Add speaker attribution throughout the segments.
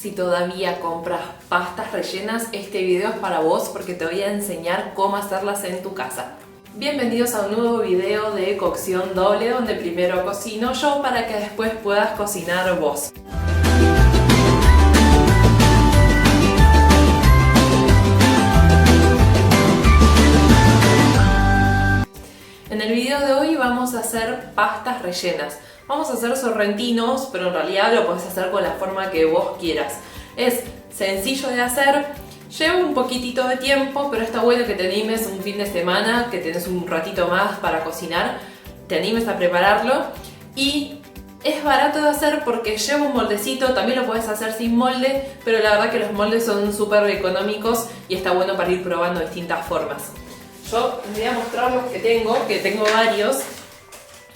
Speaker 1: Si todavía compras pastas rellenas, este video es para vos porque te voy a enseñar cómo hacerlas en tu casa. Bienvenidos a un nuevo video de cocción doble donde primero cocino yo para que después puedas cocinar vos. En el video de hoy vamos a hacer pastas rellenas. Vamos a hacer sorrentinos, pero en realidad lo podés hacer con la forma que vos quieras. Es sencillo de hacer, lleva un poquitito de tiempo, pero está bueno que te animes un fin de semana, que tenés un ratito más para cocinar, te animes a prepararlo. Y es barato de hacer porque lleva un moldecito, también lo podés hacer sin molde, pero la verdad que los moldes son súper económicos y está bueno para ir probando distintas formas. Yo les voy a mostrar los que tengo varios.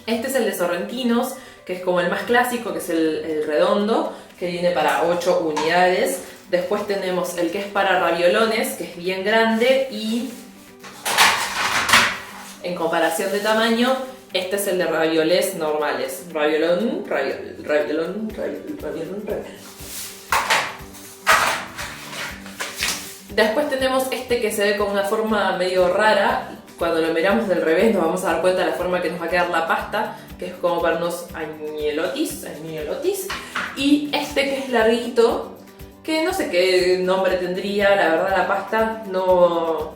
Speaker 1: Este es el de sorrentinos, que es como el más clásico, que es el redondo, que viene para 8 unidades. Después tenemos el que es para raviolones, que es bien grande y en comparación de tamaño, este es el de ravioles normales. Raviolón. Después tenemos este que se ve con una forma medio rara. Cuando lo miramos del revés nos vamos a dar cuenta de la forma que nos va a quedar la pasta, que es como para unos añelotis. Y este que es larguito, que no sé qué nombre tendría, la verdad la pasta no...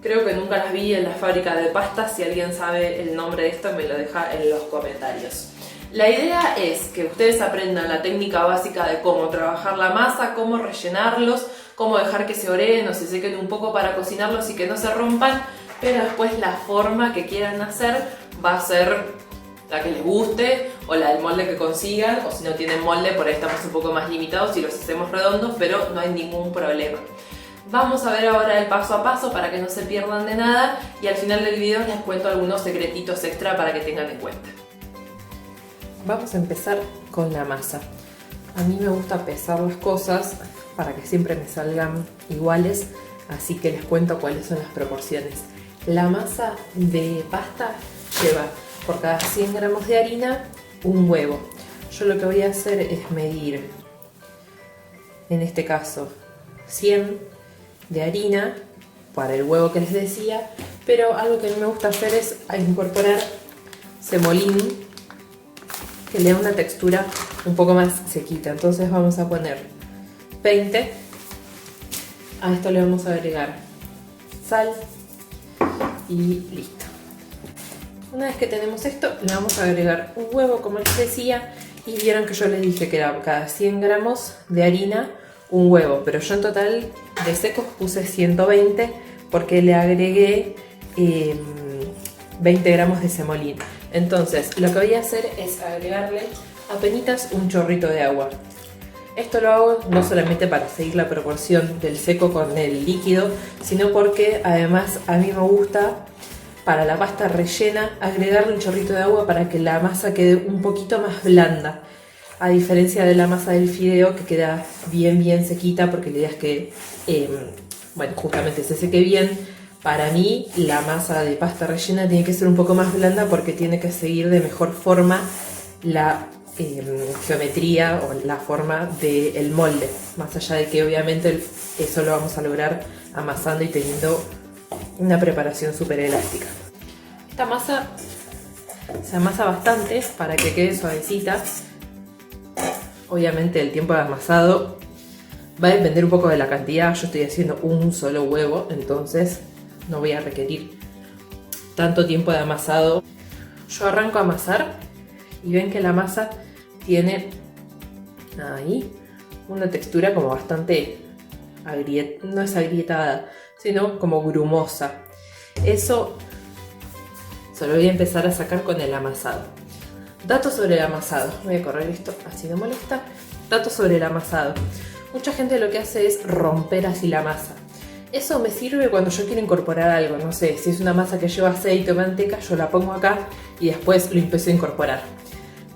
Speaker 1: Creo que nunca las vi en la fábrica de pastas. Si alguien sabe el nombre de esto me lo deja en los comentarios. La idea es que ustedes aprendan la técnica básica de cómo trabajar la masa, cómo rellenarlos, cómo dejar que se oreen o se sequen un poco para cocinarlos y que no se rompan. Pero después la forma que quieran hacer va a ser la que les guste o la del molde que consigan, o si no tienen molde por ahí estamos un poco más limitados y los hacemos redondos, pero no hay ningún problema. Vamos a ver ahora el paso a paso para que no se pierdan de nada y al final del video les cuento algunos secretitos extra para que tengan en cuenta. Vamos a empezar con la masa. A mí me gusta pesar las cosas para que siempre me salgan iguales, así que les cuento cuáles son las proporciones. La masa de pasta lleva por cada 100 gramos de harina un huevo. Yo lo que voy a hacer es medir, en este caso, 100 de harina para el huevo que les decía, pero algo que a mí me gusta hacer es incorporar semolín, que le da una textura un poco más sequita. Entonces vamos a poner 20. A esto le vamos a agregar sal y listo. Una vez que tenemos esto, le vamos a agregar un huevo, como les decía, y vieron que yo les dije que era cada 100 gramos de harina un huevo, pero yo en total de secos puse 120 porque le agregué 20 gramos de semolín. Entonces lo que voy a hacer es agregarle apenitas un chorrito de agua. Esto lo hago no solamente para seguir la proporción del seco con el líquido, sino porque además a mí me gusta para la pasta rellena agregarle un chorrito de agua para que la masa quede un poquito más blanda, a diferencia de la masa del fideo que queda bien sequita, porque la idea es que bueno, justamente se seque bien. Para mí la masa de pasta rellena tiene que ser un poco más blanda porque tiene que seguir de mejor forma la geometría o la forma del molde, más allá de que obviamente eso lo vamos a lograr amasando y teniendo una preparación súper elástica. Esta masa se amasa bastante para que quede suavecita. Obviamente el tiempo de amasado va a depender un poco de la cantidad. Yo estoy haciendo un solo huevo, entonces no voy a requerir tanto tiempo de amasado. Yo arranco a amasar y ven que la masa tiene ahí una textura como bastante no es agrietada, sino como grumosa. Eso se lo voy a empezar a sacar con el amasado. Datos sobre el amasado. Voy a correr esto así no molesta. Datos sobre el amasado. Mucha gente lo que hace es romper así la masa. Eso me sirve cuando yo quiero incorporar algo. No sé, si es una masa que lleva aceite o manteca, yo la pongo acá y después lo empiezo a incorporar.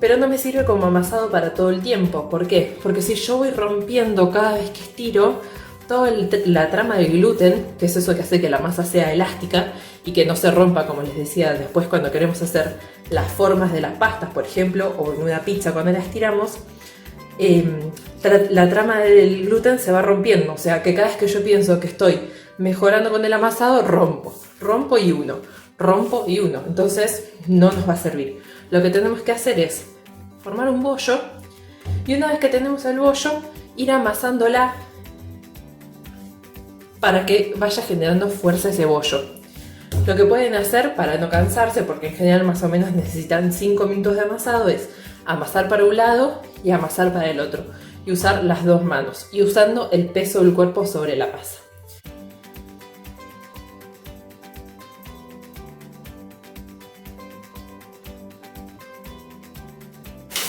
Speaker 1: Pero no me sirve como amasado para todo el tiempo. ¿Por qué? Porque si yo voy rompiendo cada vez que estiro, toda la trama del gluten, que es eso que hace que la masa sea elástica y que no se rompa, como les decía, después cuando queremos hacer las formas de las pastas, por ejemplo, o en una pizza cuando la estiramos, la trama del gluten se va rompiendo. O sea, que cada vez que yo pienso que estoy mejorando con el amasado, rompo y uno. Entonces no nos va a servir. Lo que tenemos que hacer es formar un bollo y una vez que tenemos el bollo, ir amasándola para que vaya generando fuerza ese bollo. Lo que pueden hacer para no cansarse, porque en general más o menos necesitan 5 minutos de amasado, es amasar para un lado y amasar para el otro. Y usar las dos manos y usando el peso del cuerpo sobre la masa.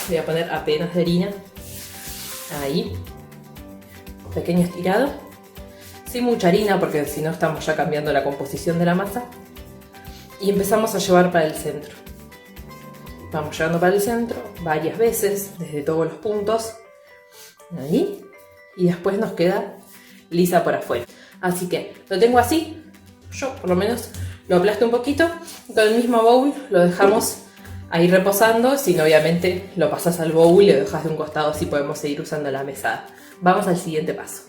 Speaker 1: Voy a poner apenas de harina. Ahí. Pequeño estirado. Sin mucha harina porque si no estamos ya cambiando la composición de la masa. Y empezamos a llevar para el centro. Vamos llevando para el centro varias veces desde todos los puntos. Ahí. Y después nos queda lisa por afuera. Así que lo tengo así. Yo por lo menos lo aplasto un poquito. Y con el mismo bowl lo dejamos ahí reposando. Si no, obviamente lo pasas al bowl y lo dejas de un costado, así podemos seguir usando la mesada. Vamos al siguiente paso.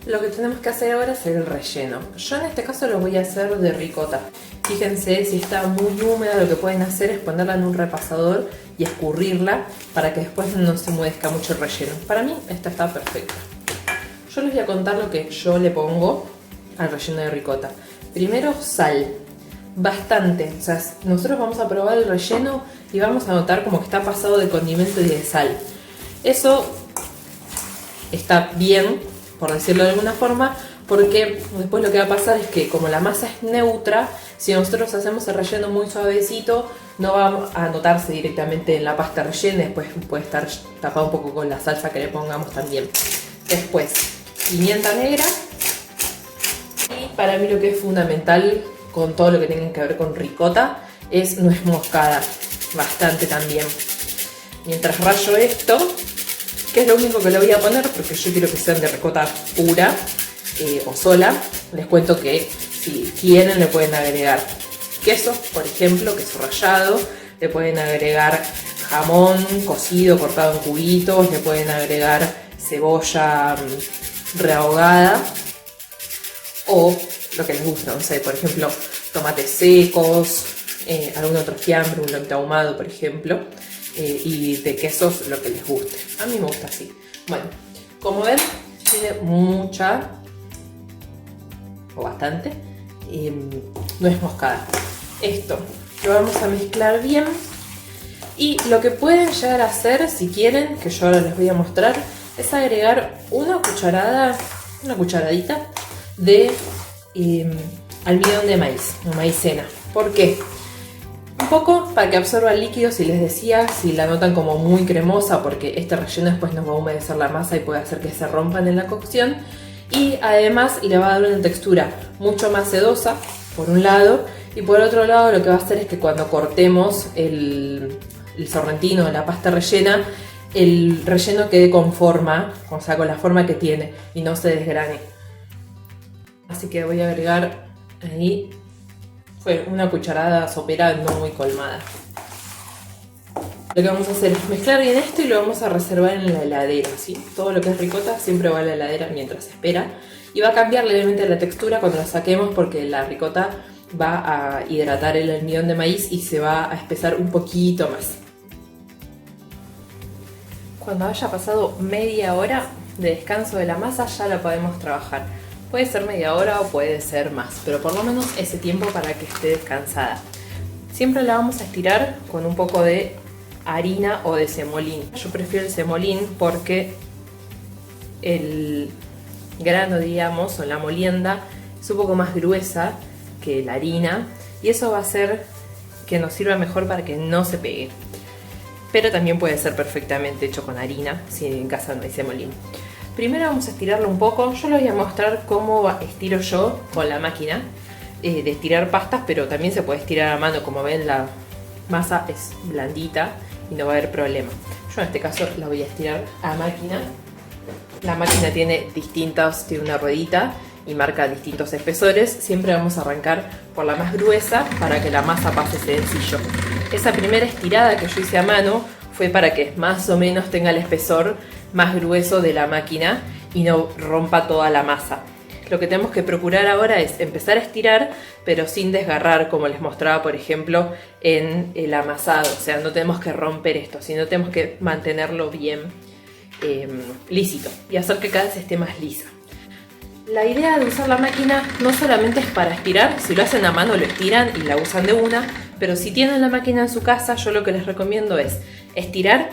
Speaker 1: Lo que tenemos que hacer ahora es el relleno. Yo en este caso lo voy a hacer de ricota. Fíjense, si está muy húmeda, lo que pueden hacer es ponerla en un repasador y escurrirla para que después no se humedezca mucho el relleno. Para mí esta está perfecta. Yo les voy a contar lo que yo le pongo al relleno de ricota. Primero, sal. Bastante. O sea, nosotros vamos a probar el relleno y vamos a notar como que está pasado de condimento y de sal. Eso está bien, por decirlo de alguna forma, porque después lo que va a pasar es que como la masa es neutra, si nosotros hacemos el relleno muy suavecito, no va a notarse directamente en la pasta rellena, después puede estar tapado un poco con la salsa que le pongamos también. Después, pimienta negra. Y para mí lo que es fundamental con todo lo que tenga que ver con ricota es nuez moscada, bastante también. Mientras rayo esto, que es lo único que le voy a poner porque yo quiero que sean de ricota pura o sola, les cuento que si quieren le pueden agregar queso, por ejemplo, queso rallado, le pueden agregar jamón cocido, cortado en cubitos, le pueden agregar cebolla rehogada o lo que les gusta, no sé, por ejemplo, tomates secos, algún otro fiambre, un lomito ahumado, por ejemplo, y de quesos lo que les guste. A mí me gusta así. Bueno, como ven, tiene mucha, o bastante, nuez moscada. Esto lo vamos a mezclar bien y lo que pueden llegar a hacer, si quieren, que yo ahora les voy a mostrar, es agregar una cucharadita de almidón de maíz o maicena. ¿Por qué? Un poco para que absorba el líquido, si les decía, si la notan como muy cremosa, porque este relleno después nos va a humedecer la masa y puede hacer que se rompan en la cocción. Y además le va a dar una textura mucho más sedosa, por un lado, y por otro lado lo que va a hacer es que cuando cortemos el sorrentino o la pasta rellena, el relleno quede con forma, o sea, con la forma que tiene y no se desgrane. Así que voy a agregar ahí, fue una cucharada sopera no muy colmada. Lo que vamos a hacer es mezclar bien esto y lo vamos a reservar en la heladera, ¿sí? Todo lo que es ricota siempre va a la heladera mientras espera. Y va a cambiar levemente la textura cuando la saquemos porque la ricota va a hidratar el almidón de maíz y se va a espesar un poquito más. Cuando haya pasado media hora de descanso de la masa ya la podemos trabajar. Puede ser media hora o puede ser más, pero por lo menos ese tiempo para que esté descansada. Siempre la vamos a estirar con un poco de harina o de semolín. Yo prefiero el semolín porque el grano, digamos, o la molienda es un poco más gruesa que la harina y eso va a hacer que nos sirva mejor para que no se pegue. Pero también puede ser perfectamente hecho con harina si en casa no hay semolín. Primero vamos a estirarlo un poco. Yo les voy a mostrar cómo estiro yo con la máquina de estirar pastas, pero también se puede estirar a mano. Como ven, la masa es blandita y no va a haber problema. Yo en este caso la voy a estirar a máquina. La máquina tiene una ruedita y marca distintos espesores. Siempre vamos a arrancar por la más gruesa para que la masa pase sencillo. Esa primera estirada que yo hice a mano fue para que más o menos tenga el espesor más grueso de la máquina y no rompa toda la masa. Lo que tenemos que procurar ahora es empezar a estirar, pero sin desgarrar, como les mostraba por ejemplo en el amasado. O sea, no tenemos que romper esto, sino tenemos que mantenerlo bien lísito y hacer que cada vez esté más lisa. La idea de usar la máquina no solamente es para estirar, si lo hacen a mano lo estiran y la usan de una, pero si tienen la máquina en su casa, yo lo que les recomiendo es estirar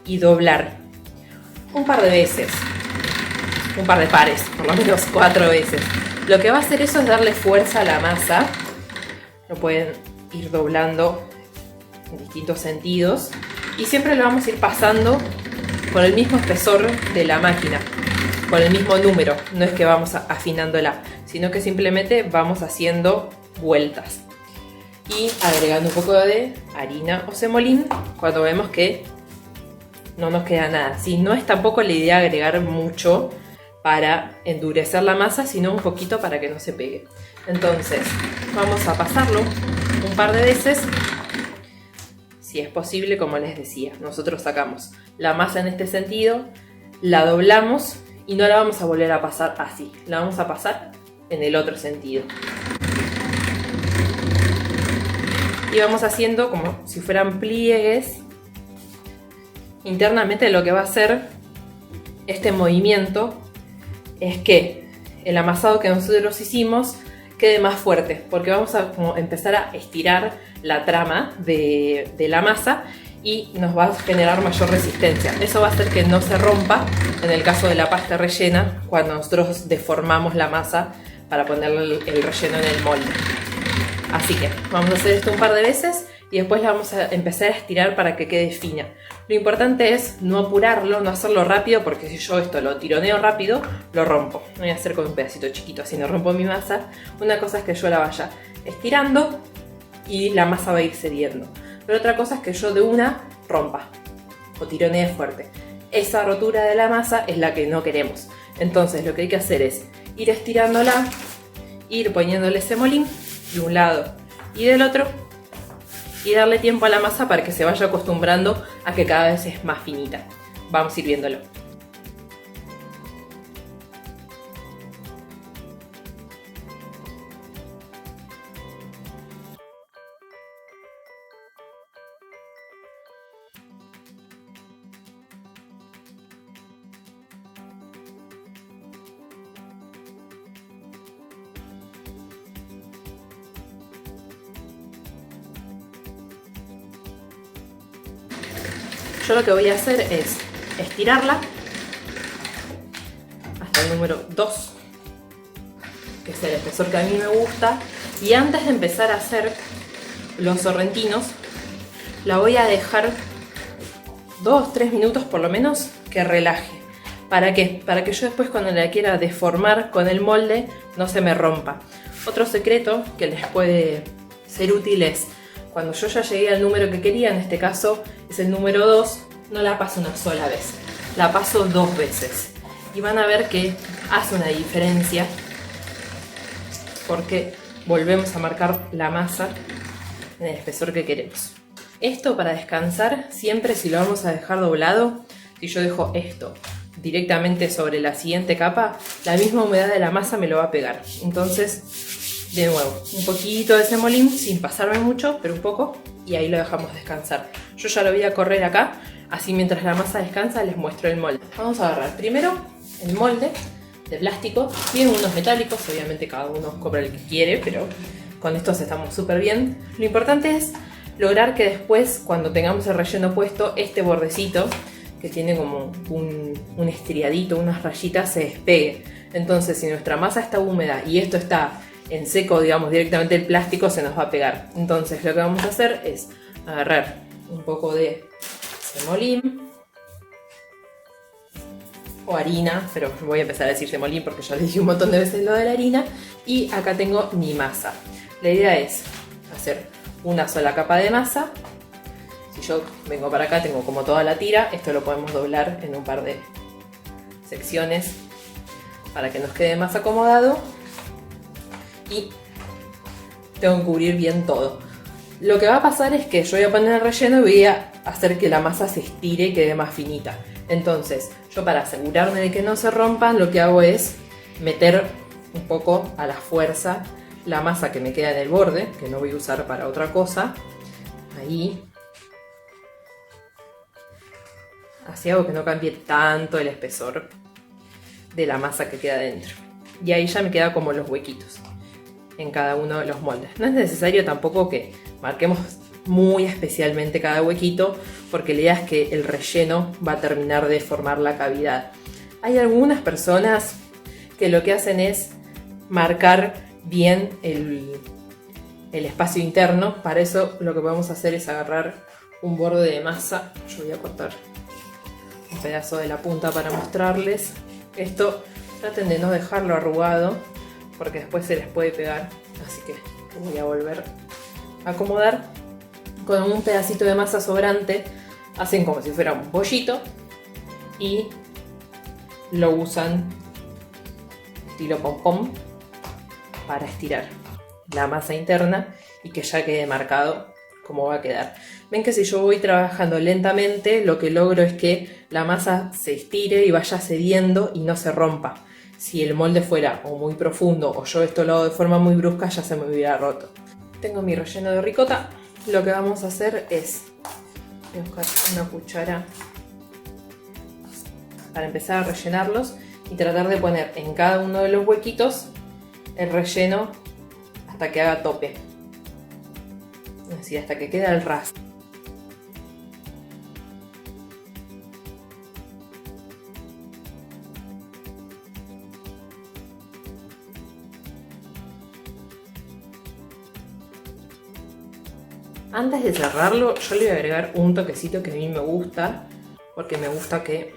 Speaker 1: y doblar un par de veces, un par de pares, por lo menos 4 veces. Lo que va a hacer eso es darle fuerza a la masa. Lo pueden ir doblando en distintos sentidos y siempre lo vamos a ir pasando con el mismo espesor de la máquina, con el mismo número. No es que vamos afinándola, sino que simplemente vamos haciendo vueltas y agregando un poco de harina o semolín cuando vemos que no nos queda nada. Si no es tampoco la idea agregar mucho para endurecer la masa, sino un poquito para que no se pegue. Entonces vamos a pasarlo un par de veces. Si es posible, como les decía, nosotros sacamos la masa en este sentido, la doblamos y no la vamos a volver a pasar así, la vamos a pasar en el otro sentido. Y vamos haciendo como si fueran pliegues. Internamente lo que va a hacer este movimiento es que el amasado que nosotros hicimos quede más fuerte, porque vamos a como empezar a estirar la trama de la masa y nos va a generar mayor resistencia. Eso va a hacer que no se rompa en el caso de la pasta rellena cuando nosotros deformamos la masa para ponerle el relleno en el molde. Así que vamos a hacer esto un par de veces y después la vamos a empezar a estirar para que quede fina. Lo importante es no apurarlo, no hacerlo rápido, porque si yo esto lo tironeo rápido, lo rompo. Lo voy a hacer con un pedacito chiquito, así no rompo mi masa. Una cosa es que yo la vaya estirando y la masa va a ir cediendo. Pero otra cosa es que yo de una rompa o tironee fuerte. Esa rotura de la masa es la que no queremos. Entonces lo que hay que hacer es ir estirándola, ir poniéndole semolín de un lado y del otro, y darle tiempo a la masa para que se vaya acostumbrando a que cada vez es más finita. Vamos a ir viéndolo. Yo lo que voy a hacer es estirarla hasta el número 2, que es el espesor que a mí me gusta, y antes de empezar a hacer los sorrentinos la voy a dejar 2-3 minutos por lo menos que relaje. ¿Para qué? Para que yo después cuando la quiera deformar con el molde no se me rompa. Otro secreto que les puede ser útil es cuando yo ya llegué al número que quería, en este caso es el número 2, no la paso una sola vez, la paso 2 veces. Y van a ver que hace una diferencia porque volvemos a marcar la masa en el espesor que queremos. Esto para descansar, siempre si lo vamos a dejar doblado, si yo dejo esto directamente sobre la siguiente capa, la misma humedad de la masa me lo va a pegar. Entonces, de nuevo, un poquito de semolín, sin pasarme mucho, pero un poco, y ahí lo dejamos descansar. Yo ya lo voy a correr acá, así mientras la masa descansa les muestro el molde. Vamos a agarrar primero el molde de plástico. Tienen unos metálicos, obviamente cada uno compra el que quiere, pero con estos estamos súper bien. Lo importante es lograr que después, cuando tengamos el relleno puesto, este bordecito, que tiene como un estriadito, unas rayitas, se despegue. Entonces, si nuestra masa está húmeda y esto está en seco, digamos, directamente el plástico se nos va a pegar. Entonces lo que vamos a hacer es agarrar un poco de semolín o harina, pero voy a empezar a decir semolín porque ya les dije un montón de veces lo de la harina, y acá tengo mi masa. La idea es hacer una sola capa de masa. Si yo vengo para acá tengo como toda la tira, esto lo podemos doblar en un par de secciones para que nos quede más acomodado. Y tengo que cubrir bien todo. Lo que va a pasar es que yo voy a poner el relleno y voy a hacer que la masa se estire y quede más finita. Entonces, yo para asegurarme de que no se rompan, lo que hago es meter un poco a la fuerza la masa que me queda en el borde, que no voy a usar para otra cosa. Ahí. Así hago que no cambie tanto el espesor de la masa que queda dentro. Y ahí ya me queda como los huequitos en cada uno de los moldes. No es necesario tampoco que marquemos muy especialmente cada huequito, porque la idea es que el relleno va a terminar de formar la cavidad. Hay algunas personas que lo que hacen es marcar bien el espacio interno. Para eso lo que vamos a hacer es agarrar un borde de masa. Yo voy a cortar un pedazo de la punta para mostrarles. Esto traten de no dejarlo arrugado porque después se les puede pegar, así que lo voy a volver a acomodar. Con un pedacito de masa sobrante hacen como si fuera un bollito y lo usan estilo pom-pom para estirar la masa interna y que ya quede marcado cómo va a quedar. Ven que si yo voy trabajando lentamente, lo que logro es que la masa se estire y vaya cediendo y no se rompa. Si el molde fuera o muy profundo o yo esto lo hago de forma muy brusca, ya se me hubiera roto. Tengo mi relleno de ricota. Lo que vamos a hacer es voy a buscar una cuchara para empezar a rellenarlos y tratar de poner en cada uno de los huequitos el relleno hasta que haga tope. Es decir, hasta que quede al ras. Antes de cerrarlo, yo le voy a agregar un toquecito que a mí me gusta, porque me gusta que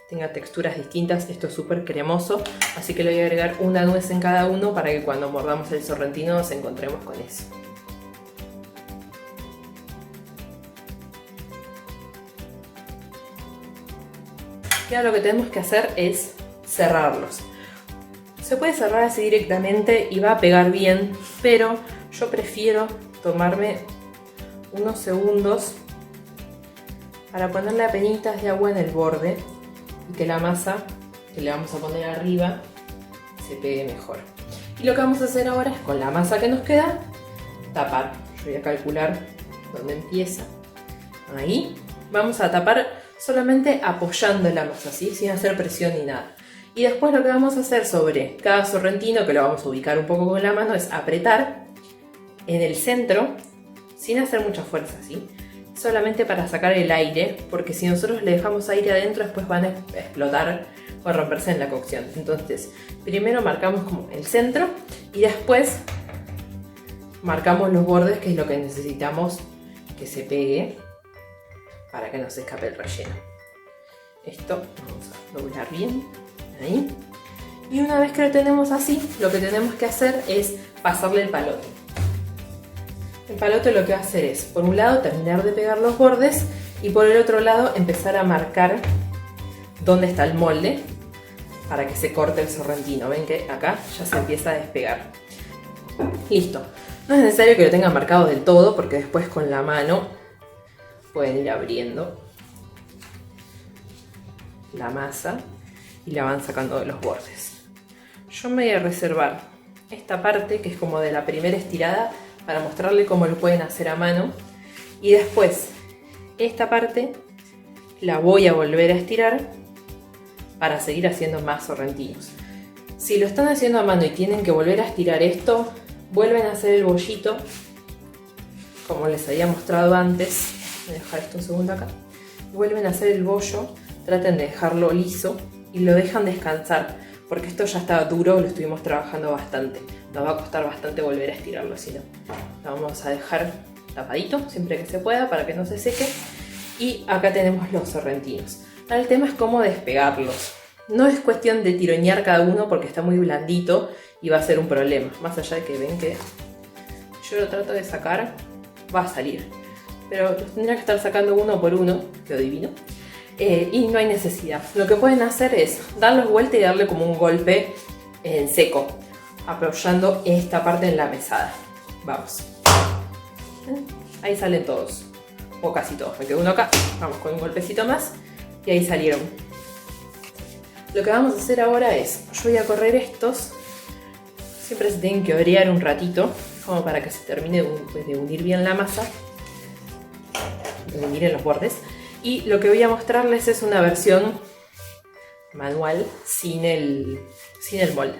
Speaker 1: tenga texturas distintas. Esto es súper cremoso, así que le voy a agregar una nuez en cada uno para que cuando mordamos el sorrentino nos encontremos con eso. Y ahora lo que tenemos que hacer es cerrarlos. Se puede cerrar así directamente y va a pegar bien, pero yo prefiero tomarme unos segundos para ponerle apenitas de agua en el borde y que la masa que le vamos a poner arriba se pegue mejor. Y lo que vamos a hacer ahora es con la masa que nos queda tapar. Yo voy a calcular dónde empieza. Ahí vamos a tapar solamente apoyando la masa, ¿sí? Sin hacer presión ni nada. Y después lo que vamos a hacer sobre cada sorrentino, que lo vamos a ubicar un poco con la mano, es apretar en el centro sin hacer mucha fuerza, ¿sí? Solamente para sacar el aire, porque si nosotros le dejamos aire adentro después van a explotar o a romperse en la cocción. Entonces, primero marcamos como el centro y después marcamos los bordes, que es lo que necesitamos que se pegue para que no se escape el relleno. Esto vamos a doblar bien, ahí. Y una vez que lo tenemos así, lo que tenemos que hacer es pasarle el palote. El palote lo que va a hacer es, por un lado, terminar de pegar los bordes y por el otro lado empezar a marcar dónde está el molde para que se corte el sorrentino. Ven que acá ya se empieza a despegar. Listo. No es necesario que lo tengan marcado del todo porque después con la mano pueden ir abriendo la masa y la van sacando de los bordes. Yo me voy a reservar esta parte que es como de la primera estirada para mostrarle cómo lo pueden hacer a mano, y después esta parte la voy a volver a estirar para seguir haciendo más sorrentinos. Si lo están haciendo a mano y tienen que volver a estirar esto, vuelven a hacer el bollito como les había mostrado antes. Voy a dejar esto un segundo acá. Vuelven a hacer el bollo, traten de dejarlo liso y lo dejan descansar porque esto ya está duro, lo estuvimos trabajando bastante. Nos va a costar bastante volver a estirarlo, si no. Lo vamos a dejar tapadito siempre que se pueda para que no se seque. Y acá tenemos los sorrentinos. Ahora el tema es cómo despegarlos. No es cuestión de tironear cada uno porque está muy blandito y va a ser un problema. Más allá de que ven que yo lo trato de sacar, va a salir. Pero los tendría que estar sacando uno por uno, quedó divino. Y no hay necesidad. Lo que pueden hacer es darlos vuelta y darle como un golpe en seco, apoyando esta parte en la mesada. Vamos. Ahí salen todos, o casi todos. Me quedó uno acá, vamos con un golpecito más y ahí salieron. Lo que vamos a hacer ahora es, yo voy a correr estos, siempre se tienen que orear un ratito, como para que se termine de unir bien la masa, de unir en los bordes. Y lo que voy a mostrarles es una versión manual sin el molde,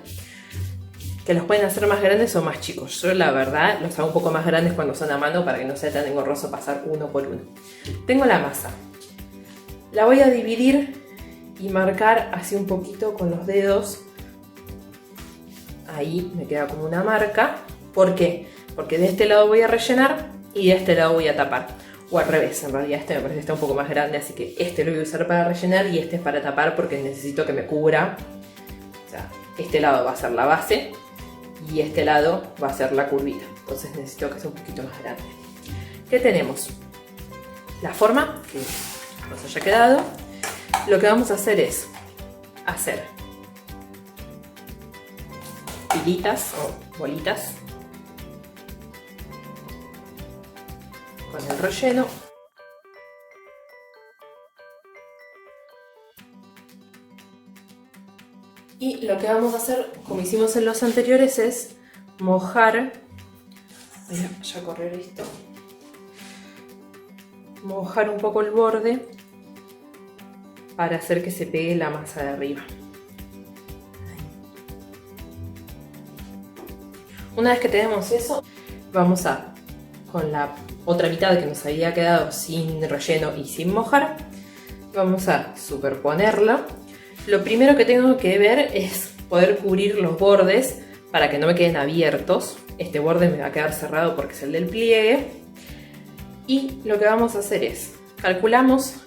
Speaker 1: que los pueden hacer más grandes o más chicos. Yo la verdad los hago un poco más grandes cuando son a mano para que no sea tan engorroso pasar uno por uno. Tengo la masa, la voy a dividir y marcar así un poquito con los dedos. Ahí me queda como una marca. ¿Por qué? Porque de este lado voy a rellenar y de este lado voy a tapar. O al revés, en realidad este me parece que está un poco más grande, así que este lo voy a usar para rellenar y este es para tapar porque necesito que me cubra. O sea, este lado va a ser la base y este lado va a ser la curvita. Entonces necesito que sea un poquito más grande. ¿Qué tenemos? La forma, que nos haya quedado. Lo que vamos a hacer es hacer tiritas o bolitas con el relleno. Y lo que vamos a hacer, como hicimos en los anteriores, es mojar. Voy a ya correr esto. Mojar un poco el borde para hacer que se pegue la masa de arriba. Una vez que tenemos eso, vamos a, con la otra mitad que nos había quedado sin relleno y sin mojar, vamos a superponerla. Lo primero que tengo que ver es poder cubrir los bordes para que no me queden abiertos. Este borde me va a quedar cerrado porque es el del pliegue. Y lo que vamos a hacer es, calculamos,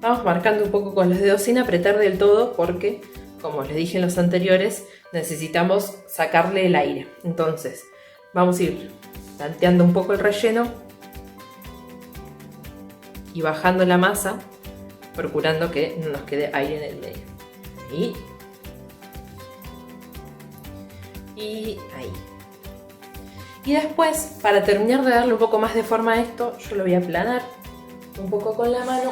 Speaker 1: vamos marcando un poco con los dedos sin apretar del todo porque, como les dije en los anteriores, necesitamos sacarle el aire. Entonces, vamos a ir tanteando un poco el relleno y bajando la masa, procurando que no nos quede aire en el medio. Ahí. Y ahí. Y después, para terminar de darle un poco más de forma a esto, yo lo voy a aplanar un poco con la mano.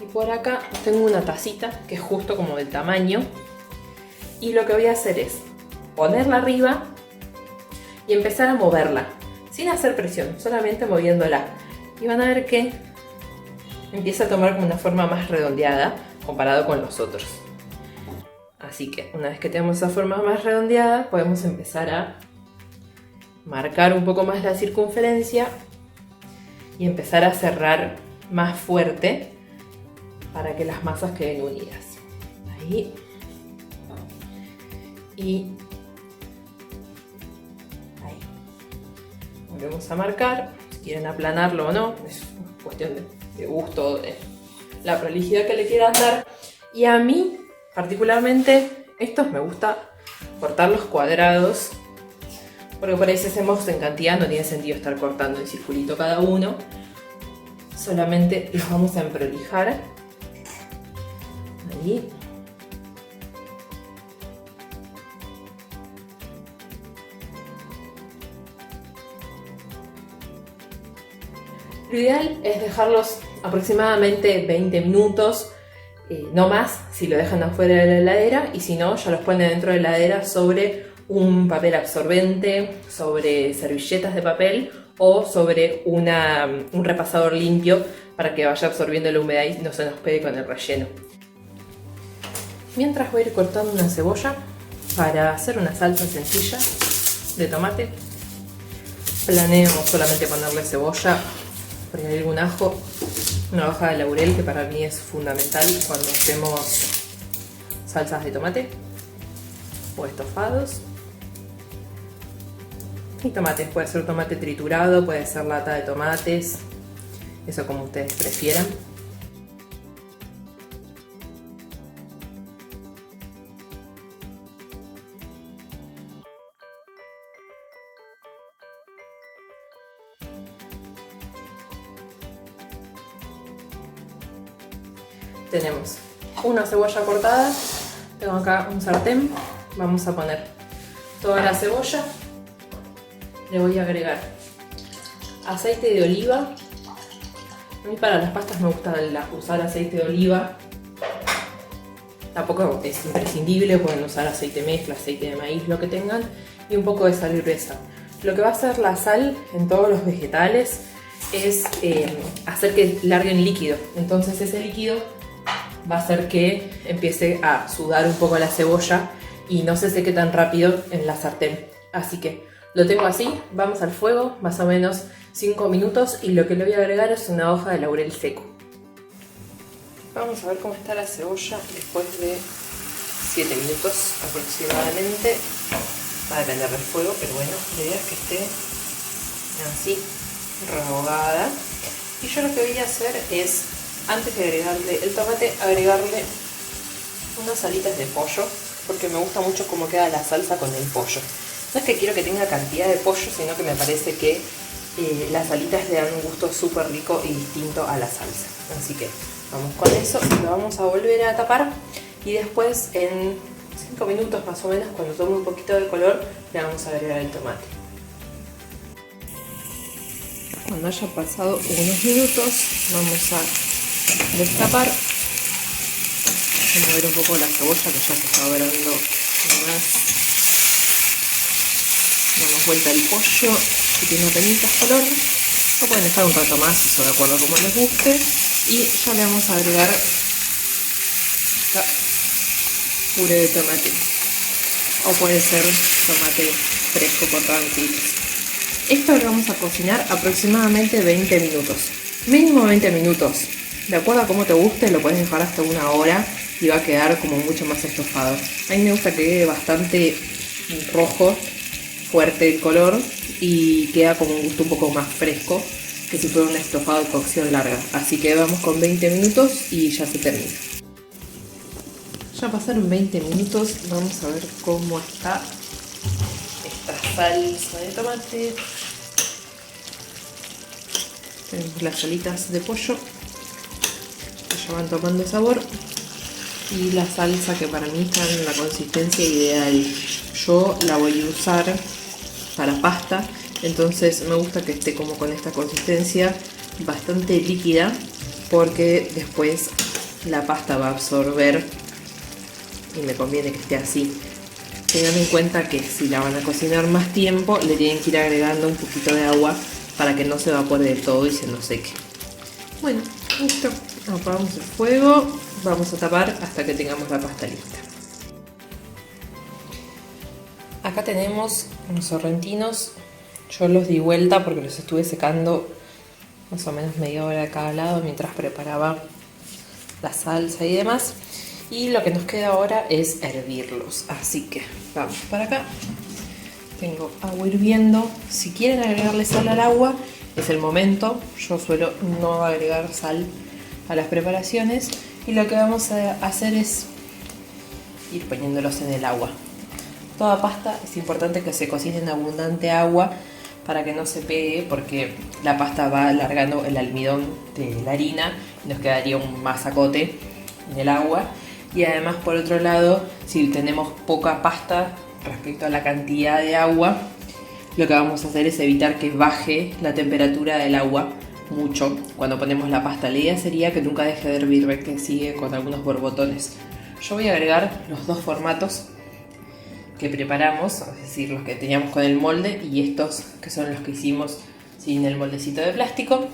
Speaker 1: Y por acá tengo una tacita que es justo como del tamaño. Y lo que voy a hacer es ponerla arriba y empezar a moverla, sin hacer presión, solamente moviéndola. Y van a ver que empieza a tomar como una forma más redondeada comparado con los otros. Así que una vez que tenemos esa forma más redondeada, podemos empezar a marcar un poco más la circunferencia y empezar a cerrar más fuerte para que las masas queden unidas. Ahí. Y ahí. Volvemos a marcar. Si quieren aplanarlo o no, es cuestión de gusto, de la prolijidad que le quieran dar. Y a mí, particularmente, estos me gusta cortarlos cuadrados, porque por ahí si hacemos en cantidad no tiene sentido estar cortando en circulito cada uno. Solamente los vamos a emprolijar. Ahí. Lo ideal es dejarlos aproximadamente 20 minutos, no más, si lo dejan afuera de la heladera, y si no, ya los ponen dentro de la heladera sobre un papel absorbente, sobre servilletas de papel o sobre un repasador limpio para que vaya absorbiendo la humedad y no se nos pegue con el relleno. Mientras voy a ir cortando una cebolla para hacer una salsa sencilla de tomate. Planeo solamente ponerle cebolla, por ahí algún ajo, una hoja de laurel que para mí es fundamental cuando hacemos salsas de tomate o estofados. Y tomates, puede ser tomate triturado, puede ser lata de tomates, eso como ustedes prefieran. Tenemos una cebolla cortada, tengo acá un sartén, vamos a poner toda la cebolla, le voy a agregar aceite de oliva. A mí para las pastas me gusta usar aceite de oliva. Tampoco es imprescindible, pueden usar aceite mezcla, aceite de maíz, lo que tengan. Y un poco de sal gruesa. Lo que va a hacer la sal en todos los vegetales es hacer que larguen líquido. Entonces ese líquido va a hacer que empiece a sudar un poco la cebolla y no se seque tan rápido en la sartén. Así que lo tengo así, vamos al fuego, más o menos 5 minutos, y lo que le voy a agregar es una hoja de laurel seco. Vamos a ver cómo está la cebolla después de 7 minutos aproximadamente. Va a depender del fuego, pero bueno, la idea es que esté así, rehogada. Y yo lo que voy a hacer es, antes de agregarle el tomate, agregarle unas alitas de pollo, porque me gusta mucho cómo queda la salsa con el pollo. No es que quiero que tenga cantidad de pollo, sino que me parece que las alitas le dan un gusto súper rico y distinto a la salsa. Así que vamos con eso, lo vamos a volver a tapar y después en 5 minutos más o menos, cuando tome un poquito de color, le vamos a agregar el tomate. Cuando haya pasado unos minutos, vamos a destapar, a mover un poco la cebolla que ya se está dorando más. Damos vuelta al pollo, que tiene apenas color. Lo pueden dejar un rato más, eso de acuerdo a como les guste. Y ya le vamos a agregar puré de tomate, o puede ser tomate fresco cortado en tiras. Esto lo vamos a cocinar aproximadamente 20 minutos, mínimo 20 minutos. De acuerdo a cómo te guste, lo puedes dejar hasta 1 hora y va a quedar como mucho más estofado. A mí me gusta que quede bastante rojo, fuerte el color, y queda como un gusto un poco más fresco que si fuera un estofado de cocción larga. Así que vamos con 20 minutos y ya se termina. Ya pasaron 20 minutos, vamos a ver cómo está esta salsa de tomate. Tenemos las alitas de pollo que ya van tomando sabor y la salsa, que para mí está en la consistencia ideal. Yo la voy a usar para pasta, entonces me gusta que esté como con esta consistencia bastante líquida, porque después la pasta va a absorber y me conviene que esté así. Tengan en cuenta que si la van a cocinar más tiempo, le tienen que ir agregando un poquito de agua para que no se evapore del todo y se nos seque. Bueno, listo. Apagamos el fuego, vamos a tapar hasta que tengamos la pasta lista. Acá tenemos unos sorrentinos. Yo los di vuelta porque los estuve secando más o menos media hora de cada lado mientras preparaba la salsa y demás. Y lo que nos queda ahora es hervirlos. Así que vamos para acá. Tengo agua hirviendo. Si quieren agregarle sal al agua, es el momento. Yo suelo no agregar sal a las preparaciones. Y lo que vamos a hacer es ir poniéndolos en el agua. Toda pasta es importante que se cocine en abundante agua para que no se pegue, porque la pasta va alargando el almidón de la harina y nos quedaría un masacote en el agua. Y además, por otro lado, si tenemos poca pasta respecto a la cantidad de agua, lo que vamos a hacer es evitar que baje la temperatura del agua mucho cuando ponemos la pasta. La idea sería que nunca deje de hervir, ve que sigue con algunos borbotones. Yo voy a agregar los dos formatos que preparamos, es decir, los que teníamos con el molde y estos que son los que hicimos sin el moldecito de plástico,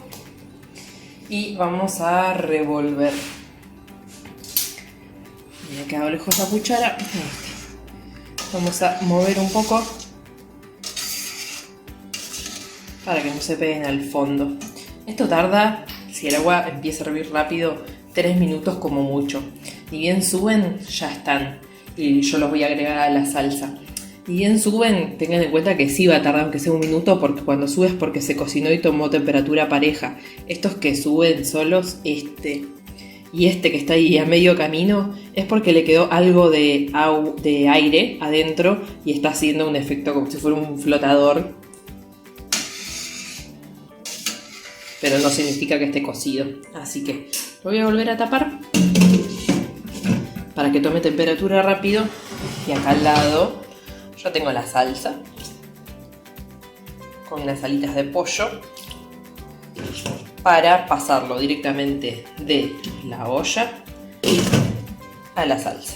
Speaker 1: y vamos a revolver. Me ha quedado lejos la cuchara. Vamos a mover un poco para que no se peguen al fondo. Esto tarda, si el agua empieza a hervir rápido, 3 minutos como mucho. Ni bien suben, ya están. Y yo los voy a agregar a la salsa. Ni bien suben, tengan en cuenta que sí va a tardar aunque sea 1 minuto, porque cuando sube es porque se cocinó y tomó temperatura pareja. Estos que suben solos, y este que está ahí a medio camino, es porque le quedó algo de aire adentro y está haciendo un efecto como si fuera un flotador. Pero no significa que esté cocido. Así que lo voy a volver a tapar para que tome temperatura rápido. Y acá al lado ya tengo la salsa con las alitas de pollo para pasarlo directamente de la olla a la salsa.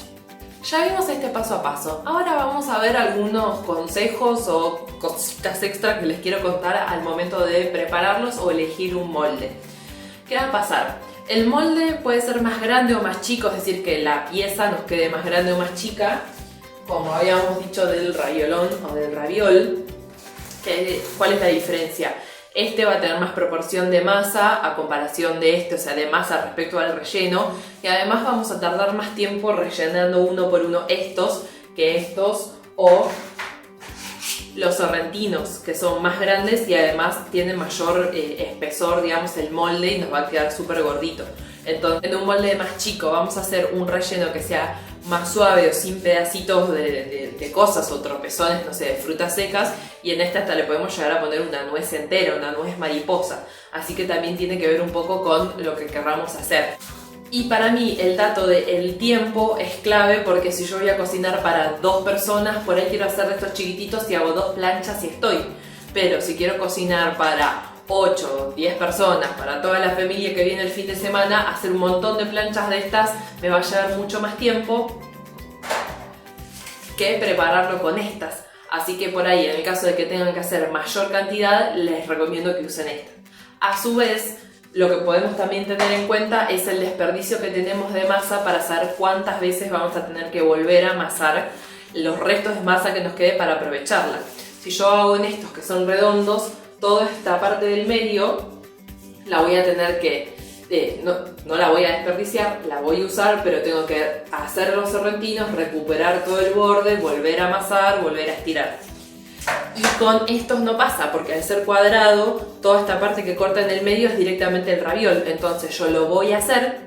Speaker 1: Ya vimos este paso a paso, ahora vamos a ver algunos consejos o cositas extra que les quiero contar al momento de prepararlos o elegir un molde. ¿Qué va a pasar? El molde puede ser más grande o más chico, es decir, que la pieza nos quede más grande o más chica, como habíamos dicho del raviolón o del raviol. ¿Cuál es la diferencia? Este va a tener más proporción de masa a comparación de este, o sea, de masa respecto al relleno, y además vamos a tardar más tiempo rellenando uno por uno estos que estos, o los sorrentinos, que son más grandes y además tienen mayor espesor, digamos, el molde, y nos va a quedar súper gordito. Entonces, en un molde más chico vamos a hacer un relleno que sea más suave o sin pedacitos de cosas o tropezones, no sé, de frutas secas, y en esta hasta le podemos llegar a poner una nuez entera, una nuez mariposa. Así que también tiene que ver un poco con lo que querramos hacer. Y para mí el dato del tiempo es clave, porque si yo voy a cocinar para 2 personas, por ahí quiero hacer de estos chiquititos y hago 2 planchas y estoy. Pero si quiero cocinar para 8 o 10 personas, para toda la familia que viene el fin de semana, hacer un montón de planchas de estas me va a llevar mucho más tiempo que prepararlo con estas. Así que por ahí, en el caso de que tengan que hacer mayor cantidad, les recomiendo que usen esta. A su vez, lo que podemos también tener en cuenta es el desperdicio que tenemos de masa, para saber cuántas veces vamos a tener que volver a amasar los restos de masa que nos quede para aprovecharla. Si yo hago en estos que son redondos, toda esta parte del medio la voy a tener que, no la voy a desperdiciar, la voy a usar, pero tengo que hacer los sorrentinos, recuperar todo el borde, volver a amasar, volver a estirar. Y con estos no pasa, porque al ser cuadrado, toda esta parte que corta en el medio es directamente el raviol. Entonces yo lo voy a hacer,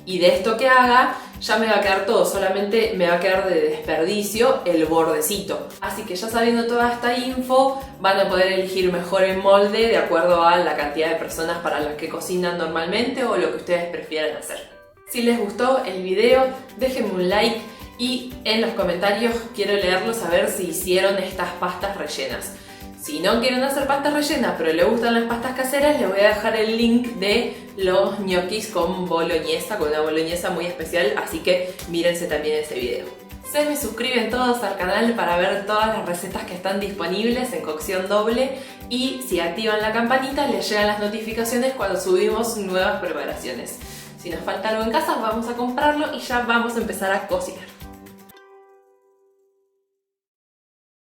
Speaker 1: y de esto que haga ya me va a quedar todo, solamente me va a quedar de desperdicio el bordecito. Así que ya sabiendo toda esta info, van a poder elegir mejor el molde de acuerdo a la cantidad de personas para las que cocinan normalmente o lo que ustedes prefieran hacer. Si les gustó el video, déjenme un like, y en los comentarios quiero leerlos a ver si hicieron estas pastas rellenas. Si no quieren hacer pastas rellenas pero les gustan las pastas caseras, les voy a dejar el link de los ñoquis con boloñesa, con una boloñesa muy especial, así que mírense también ese video. Se me suscriben todos al canal para ver todas las recetas que están disponibles en cocción doble, y si activan la campanita les llegan las notificaciones cuando subimos nuevas preparaciones. Si nos falta algo en casa, vamos a comprarlo y ya vamos a empezar a cocinar.